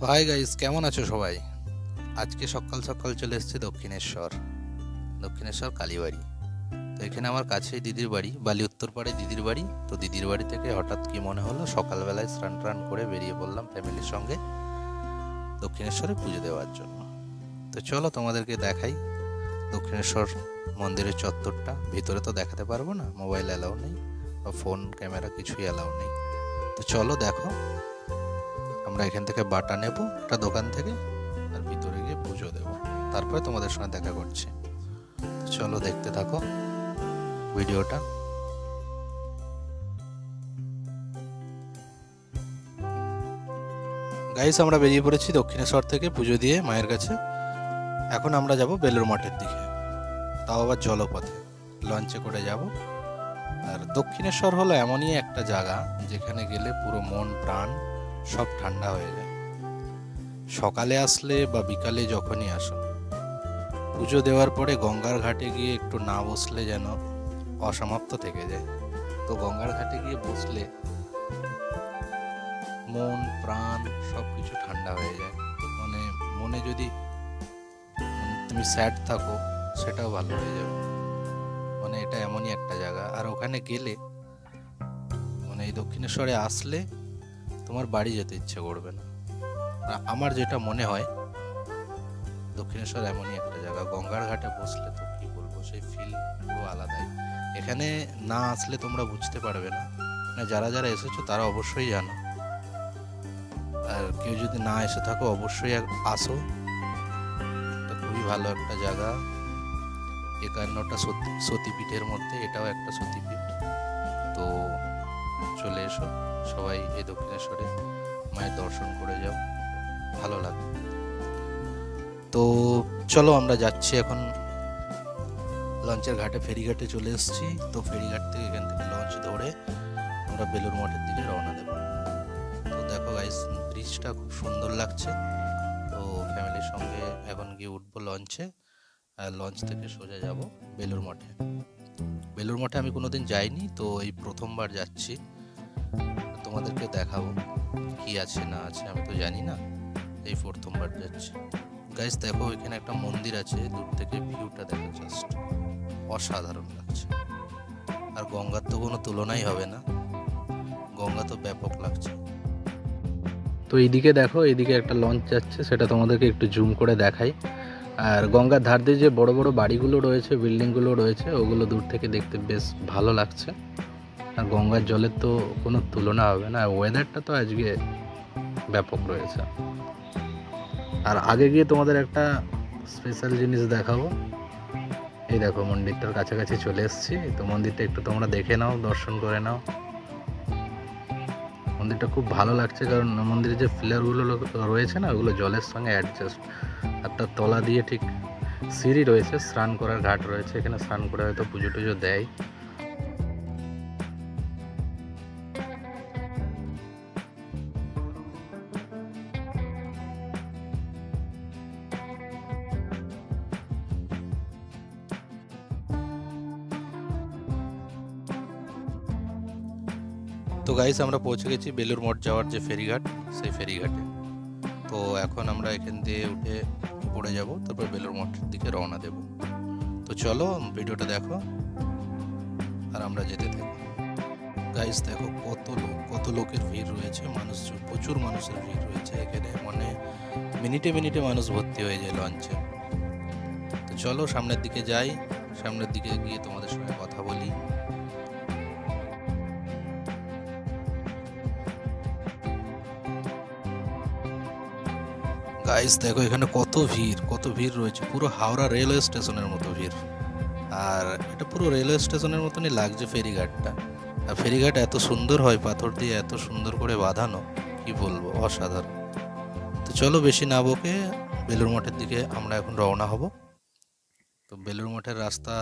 তো hi guys, কেমন আছো সবাই? আজকে সকাল সকাল চলে এসেছি দক্ষিণেশ্বর কালীবাড়ি। তো এখানে আমার কাছেই দিদির বাড়ি, বালি উত্তর পাড়ে দিদির বাড়ি। তো দিদির বাড়ি থেকে হঠাৎ কি মনে হলো, সকালবেলায় স্নান টান করে বেরিয়ে পড়লাম ফ্যামিলির সঙ্গে দক্ষিণেশ্বরে পুজো দেওয়ার জন্য। তো চলো তোমাদেরকে দেখাই দক্ষিণেশ্বর মন্দিরের চত্বরটা। ভিতরে তো দেখাতে পারবো না, মোবাইল অ্যালাউ নেই বা ফোন ক্যামেরা কিছুই অ্যালাউ নেই। তো চলো দেখো, আমরা এখান থেকে বাটা নেব একটা দোকান থেকে, আর ভিতরে গিয়ে পুজো দেব, তারপরে তোমাদের সঙ্গে দেখা করছি। চলো দেখতে থাকো ভিডিওটা। গাইস, আমরা বেরিয়ে পড়েছি দক্ষিণেশ্বর থেকে পুজো দিয়ে মায়ের কাছে। এখন আমরা যাব বেলুড় মঠের দিকে, তাও আবার জলপথে, লঞ্চে করে যাব। আর দক্ষিণেশ্বর হলো এমনই একটা জায়গা যেখানে গেলে পুরো মন প্রাণ সব ঠান্ডা হয়ে যায়। সকালে আসলে বা বিকালে যখনই আসো, পুজো দেওয়ার পরে গঙ্গার ঘাটে গিয়ে একটু না বসলে যেন অসমাপ্ত থেকে যায়। তো গঙ্গার ঘাটে গিয়ে বসলে মন প্রাণ সব কিছু ঠান্ডা হয়ে যায়। মানে মনে যদি তুমি স্যাড থাকো, সেটাও ভালো হয়ে যাবে। মানে এটা এমনই একটা জায়গা। আর ওখানে গেলে, মানে এই দক্ষিণেশ্বরে আসলে তোমার বাড়ি যেতে ইচ্ছে করবে না। আমার যেটা মনে হয়, দক্ষিণেশ্বর এমনই একটা জায়গা, গঙ্গার ঘাটে বসলে তো কি বলবো, সেই ফিল পুরো আলাদাই। এখানে না আসলে তোমরা বুঝতে পারবে না। মানে যারা যারা এসেছো তারা অবশ্যই জানো, আর কেউ যদি না এসে থাকো অবশ্যই আসো। এটা খুবই ভালো একটা জায়গা। 51টা সতীপীঠের মধ্যে এটাও একটা সতীপীঠ। তো চলে এসো সবাই এই দক্ষিণেশ্বরে, মায়ের দর্শন করে যাও, ভালো লাগে। তো চলো আমরা যাচ্ছি এখন লঞ্চের ঘাটে, ফেরিঘাটে চলে এসেছি। তো ফেরিঘাট থেকে এখান থেকে লঞ্চ ধরে আমরা বেলুড় মঠের দিকে রওনা দেব। তো দেখো গাইস, ব্রিজটা খুব সুন্দর লাগছে। তো ফ্যামিলির সঙ্গে এখন গিয়ে উঠবো লঞ্চে, আর লঞ্চ থেকে সোজা যাব বেলুড় মঠে। বেলুড় মঠে আমি কোনোদিন যাইনি, তো এই প্রথমবার যাচ্ছি। তোমাদেরকে দেখাবো কি আছে না আছে, আমি তো জানি না, এই প্রথমবার যাচ্ছি। গাইস দেখো, এখানে একটা মন্দির আছে, দূর থেকে ভিউটা দেখো, জাস্ট অসাধারণ লাগছে। আর গঙ্গার তো কোনো তুলনাই হবে না, গঙ্গা তো ব্যাপক লাগছে। তো এইদিকে দেখো, এইদিকে একটা লঞ্চ যাচ্ছে, সেটা তোমাদেরকে একটু জুম করে দেখাই। আর গঙ্গার ধার দিয়ে যে বড় বড় বাড়িগুলো রয়েছে, বিল্ডিংগুলো রয়েছে, ওগুলো দূর থেকে দেখতে বেশ ভালো লাগছে। আর গঙ্গার জলের তো কোনো তুলনা হবে না, ওয়েদারটা তো আজকে ব্যাপক রয়েছে। আর আগে গিয়ে তোমাদের একটা স্পেশাল জিনিস দেখাবো। এই দেখো, মন্দিরটার কাছাকাছি চলে এসেছি। তো মন্দিরটা একটু তোমরা দেখে নাও, দর্শন করে নাও। মন্দিরটা খুব ভালো লাগছে, কারণ মন্দিরের যে পিলারগুলো রয়েছে না, ওগুলো জলের সঙ্গে অ্যাডজাস্ট। আর তার তলা দিয়ে ঠিক সিঁড়ি রয়েছে, স্নান করার ঘাট রয়েছে, এখানে স্নান করে হয়তো পুজো টুজো দেয়। তো গাইস, আমরা পৌঁছে গেছি বেলুড় মঠ যাওয়ার যে ফেরিঘাট, সেই ফেরিঘাটে। তো এখন আমরা এখান দিয়ে উঠে পড়ে যাব, তারপর বেলুড় মঠের দিকে রওনা দেব। তো চলো ভিডিওটা দেখো, আর আমরা যেতে থাকি। গাইস দেখো, কত লোকের ভিড় রয়েছে, মানুষ প্রচুর মানুষের ভিড় রয়েছে এখানে। মানে মিনিটে মিনিটে মানুষ ভর্তি হয়ে যায় লঞ্চে। তো চলো সামনের দিকে যাই, সামনের দিকে গিয়ে তোমাদের সঙ্গে কথা বলি। গাইস দেখো, এখানে কত ভিড় রয়েছে, পুরো হাওড়া রেলওয়ে স্টেশনের মতো ভিড়। আর এটা পুরো রেলওয়ে স্টেশনের মতনই লাগছে ফেরিঘাটটা। আর ফেরিঘাট এত সুন্দর হয়, পাথর দিয়ে এত সুন্দর করে বাঁধানো, কি বলবো, অসাধারণ। তো চলো বেশি না বকে বেলুড় মঠের দিকে আমরা এখন রওনা হব। তো বেলুড় মঠের রাস্তা,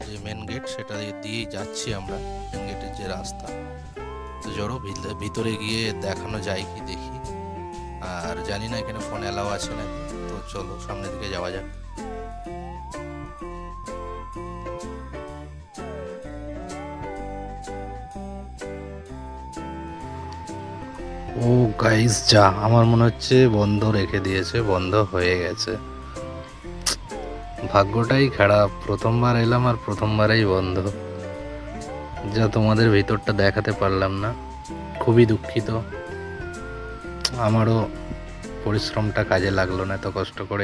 যে মেন গেট, সেটা দিয়েই যাচ্ছি আমরা, মেন গেটের যে রাস্তা। তো জড়ো ভিতরে গিয়ে দেখানো যায় কি দেখি। আর জানি না এখানে ফোন অ্যালাউ আছে নাকি। তো চলো সামনের দিকে যাওয়া যাক। ও গাইস, যা আমার মনে হচ্ছে বন্ধ রেখে দিয়েছে, বন্ধ হয়ে গেছে। ভাগ্যটাই খারাপ, প্রথমবার এলাম আর প্রথমবারেই বন্ধ। যা তোমাদের ভিতরটা দেখাতে পারলাম না, খুবই দুঃখিত। আমারও পরিশ্রমটা কাজে লাগলো না এত কষ্ট করে।